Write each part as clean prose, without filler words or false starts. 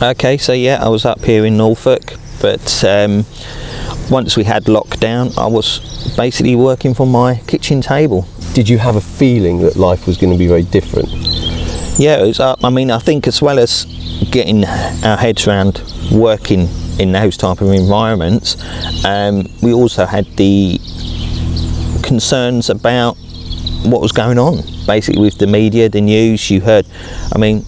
Okay, so yeah, I was up here in Norfolk, but once we had lockdown, I was basically working from my kitchen table. Did you have a feeling that life was going to be very different? Yeah, it was I mean, I think as well as getting our heads around working in those type of environments, we also had the concerns about what was going on, basically with the media, the news. You heard, I mean,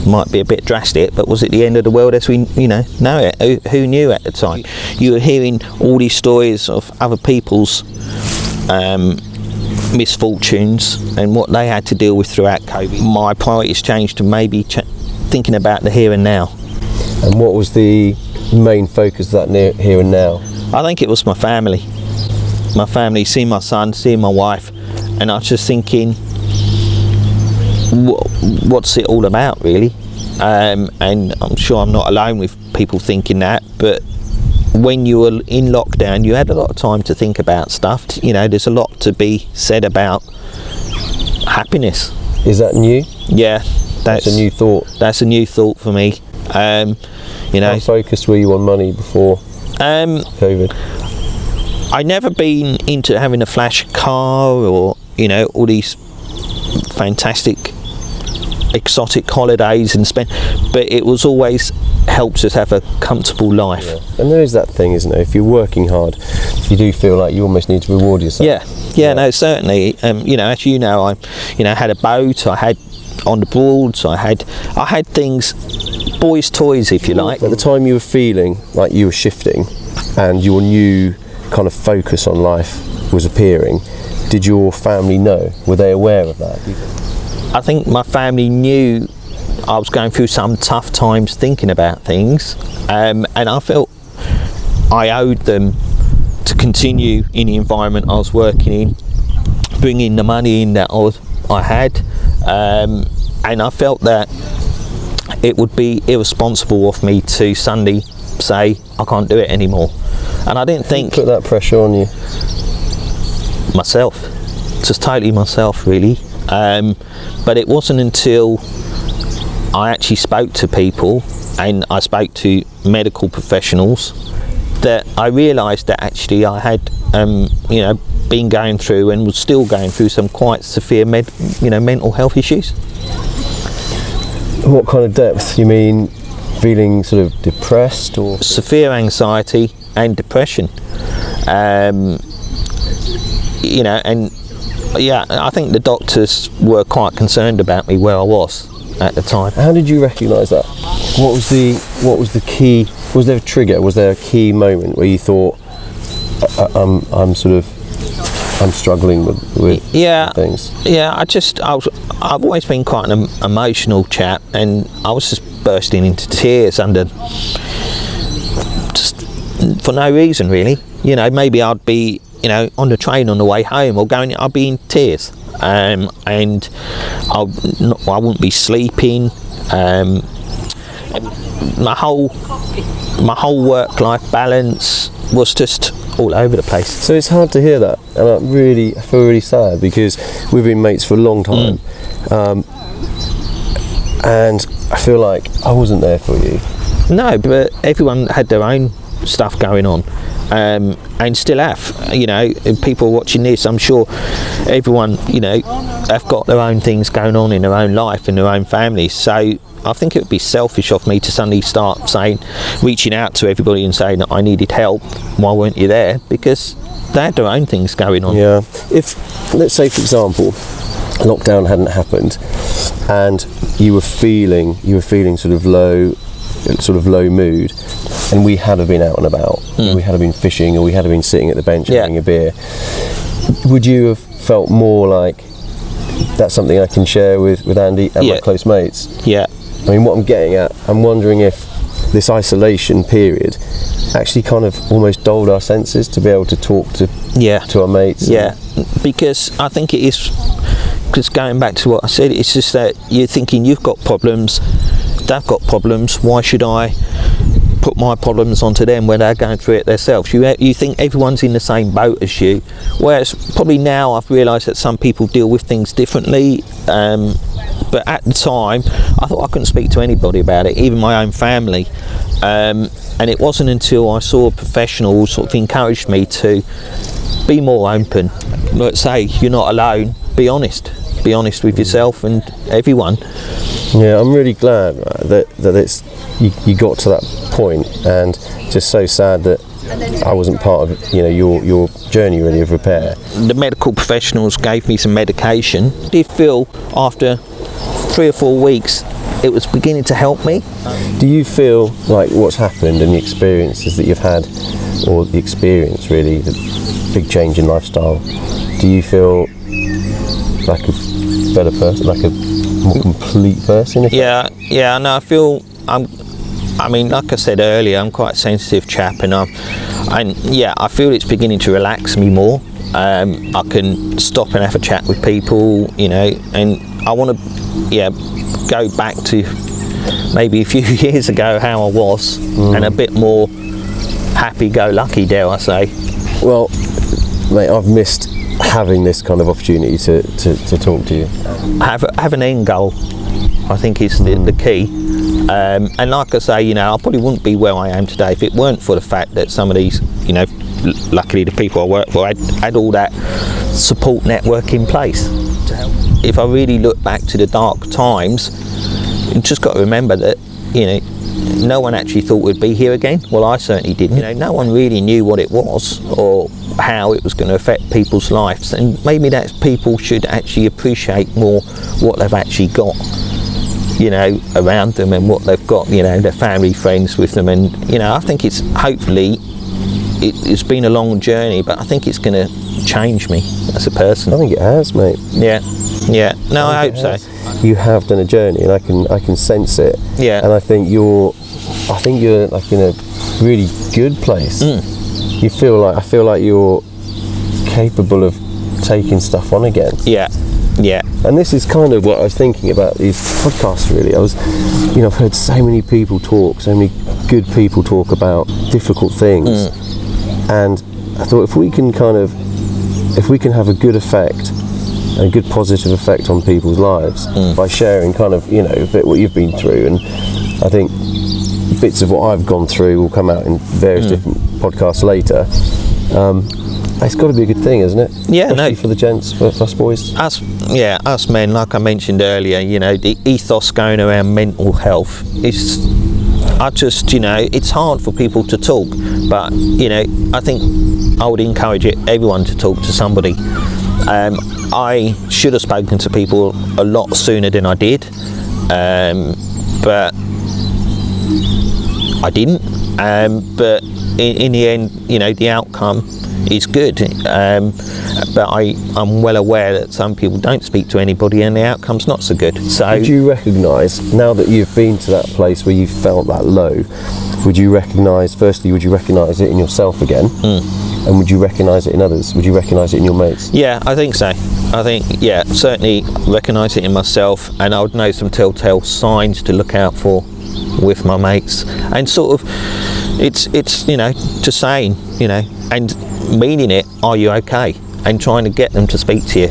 might be a bit drastic, but was it the end of the world as we know it? Who knew at the time? You were hearing all these stories of other people's misfortunes and what they had to deal with throughout COVID. My priorities changed to maybe thinking about the here and now. And what was the main focus of that here and now? I think it was my family. My family, seeing my son, seeing my wife, and I was just thinking, what's it all about, really? And I'm sure I'm not alone with people thinking that, but when you were in lockdown, you had a lot of time to think about stuff. You know, there's a lot to be said about happiness. Is that new? Yeah, that's a new thought. That's a new thought for me. You know, how focused were you on money before COVID? I'd never been into having a flash car or, you know, all these fantastic exotic holidays and spend, but it was always helps us have a comfortable life. Yeah. And there is that thing, isn't there? If you're working hard, you do feel like you almost need to reward yourself. Yeah, no, certainly. You know, as you know, I had a boat, I had on the boards, I had things, boys' toys, if you like. At the time you were feeling like you were shifting and your new kind of focus on life was appearing, did your family know? Were they aware of that? I think my family knew I was going through some tough times thinking about things, and I felt I owed them to continue in the environment I was working in, bringing the money in that I had, and I felt that it would be irresponsible of me to suddenly say I can't do it anymore. And I didn't think... Who put that pressure on you? Myself, just totally myself, really. But it wasn't until I actually spoke to people and I spoke to medical professionals that I realised that actually I had, been going through and was still going through some quite severe, mental health issues. What kind of depth? You mean feeling sort of depressed or? Severe anxiety and depression. I think the doctors were quite concerned about me where I was at the time. How did you recognise that? What was the key? Was there a trigger? Was there a key moment where you thought, I'm struggling with things? Yeah, I've always been quite an emotional chap, and I was just bursting into tears just for no reason, really. You know, maybe I'd be, on the train on the way home or I'd be in tears, and I wouldn't be sleeping. My whole work-life balance was just all over the place. So it's hard to hear that, and I feel really sad because we've been mates for a long time, and I feel like I wasn't there for you. No, but everyone had their own stuff going on, and still have. People watching this, I'm sure everyone, have got their own things going on in their own life and their own families. So I think it would be selfish of me to suddenly start reaching out to everybody and saying that I needed help. Why weren't you there? Because they had their own things going on. Yeah. If, let's say, for example, lockdown hadn't happened and you were feeling sort of low mood, and we had been out and about, and we had been fishing, or we had been sitting at the bench having a beer, would you have felt more like that's something I can share with Andy and my close mates? Yeah. I mean, what I'm getting at, I'm wondering if this isolation period actually kind of almost dulled our senses to be able to talk to our mates. Yeah, because I think it is, because going back to what I said, it's just that you're thinking you've got problems, they've got problems, why should I put my problems onto them when they're going through it themselves? You think everyone's in the same boat as you, whereas probably now I've realised that some people deal with things differently, But at the time, I thought I couldn't speak to anybody about it, even my own family. And it wasn't until I saw a professional sort of encouraged me to be more open. Let's say you're not alone. Be honest with yourself and everyone. Yeah, I'm really glad, right, that it's you got to that point, and just so sad that I wasn't part of, you know, your journey really of repair. The medical professionals gave me some medication. I did feel after 3 or 4 weeks it was beginning to help me. Do you feel like what's happened and the experiences that you've had, or the experience really, the big change in lifestyle, do you feel like a better person, like a more complete person? Yeah, no, I feel I mean, like I said earlier, I'm quite a sensitive chap, and I feel it's beginning to relax me more. I can stop and have a chat with people, you know, and I want to, go back to maybe a few years ago how I was, and a bit more happy-go-lucky, dare I say. Well, mate, I've missed having this kind of opportunity to talk to you. Have an end goal, I think, is the key. And like I say, you know, I probably wouldn't be where I am today if it weren't for the fact that some of these, you know, luckily the people I work for had all that support network in place to help. If I really look back to the dark times, you just got to remember that, you know, no one actually thought we'd be here again. Well, I certainly didn't. You know, no one really knew what it was or how it was going to affect people's lives, and maybe that people should actually appreciate more what they've actually got, you know, around them, and what they've got, you know, their family, friends with them. And, you know, I think it's hopefully, it's been a long journey, but I think it's going to change me as a person. I think it has, mate. Yeah. No, I hope so. You have done a journey, and I can sense it. Yeah. And I think you're like in a really good place. I feel like you're capable of taking stuff on again. Yeah. And this is kind of what I was thinking about these podcasts, really. I've heard so many people talk, so many good people talk about difficult things. And I thought if we can have a good effect, a good positive effect on people's lives by sharing kind of, you know, a bit what you've been through, and I think bits of what I've gone through will come out in various different podcasts later. It's got to be a good thing, isn't it? Yeah, especially no. for the gents, for us boys. Us men, like I mentioned earlier, you know, the ethos going around mental health is, you know, it's hard for people to talk, but, you know, I think I would encourage everyone to talk to somebody. I should have spoken to people a lot sooner than I did, but I didn't. But in the end, you know, the outcome is good. But I'm well aware that some people don't speak to anybody and the outcome's not so good. So would you recognise, now that you've been to that place where you felt that low, would you recognise it in yourself again? And would you recognise it in others? Would you recognise it in your mates? Yeah, I think so. Certainly recognise it in myself, and I would know some telltale signs to look out for with my mates, and sort of it's you know, just saying, you know, and meaning it, are you okay, and trying to get them to speak to you,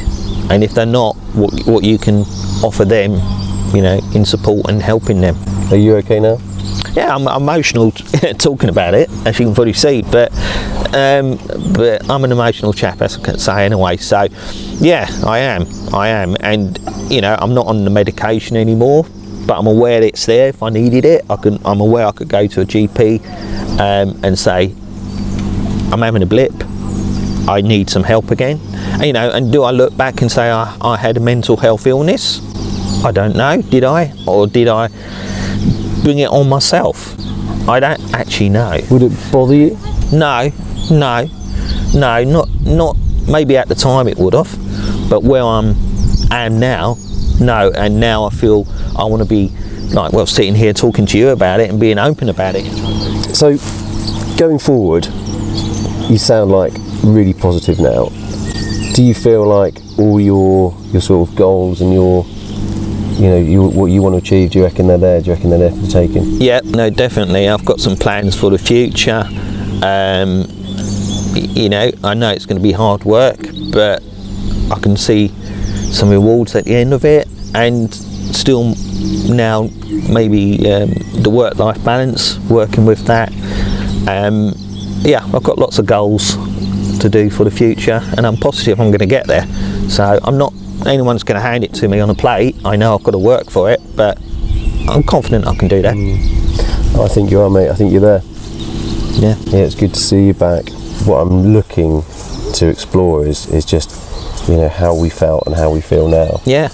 and if they're not, what you can offer them, you know, in support and helping them. Are you okay now? Yeah, I'm emotional talking about it, as you can probably see, but I'm an emotional chap, as I can say anyway. So yeah, I am, and you know, I'm not on the medication anymore, but I'm aware it's there. If I needed it, I'm aware I could go to a GP and say, I'm having a blip, I need some help again. And, you know, and do I look back and say I had a mental health illness? I don't know, did I? Or did I bring it on myself? I don't actually know. Would it bother you? No, not maybe at the time it would have, but where I am now, no. And now I feel I want to be like, well, sitting here talking to you about it and being open about it. So going forward, you sound like really positive now. Do you feel like all your sort of goals and your, you know, what you want to achieve, do you reckon they're there? Do you reckon they're there for the taking? Yeah, no, definitely. I've got some plans for the future. You know, I know it's going to be hard work, but I can see some rewards at the end of it, and still now maybe the work-life balance, working with that. Yeah, I've got lots of goals to do for the future, and I'm positive I'm going to get there. So I'm not anyone's going to hand it to me on a plate. I know I've got to work for it, but I'm confident I can do that. I think you are, mate. I think you're there. Yeah. Yeah, it's good to see you back. What I'm looking to explore is just, you know, how we felt and how we feel now. Yeah.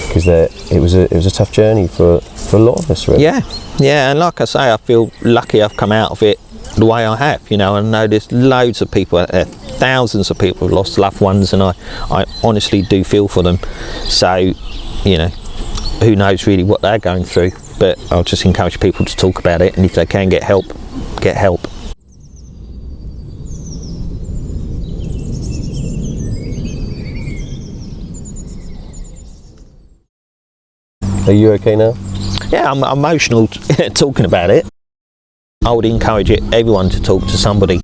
Because it was a tough journey for a lot of us, really. Yeah, yeah, and like I say, I feel lucky I've come out of it the way I have. You know, I know there's loads of people, thousands of people have lost loved ones, and I honestly do feel for them. So, you know, who knows really what they're going through, but I'll just encourage people to talk about it, and if they can get help, get help. Are you okay now? Yeah, I'm emotional talking about it. I would encourage everyone to talk to somebody.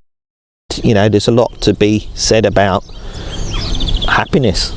You know, there's a lot to be said about happiness.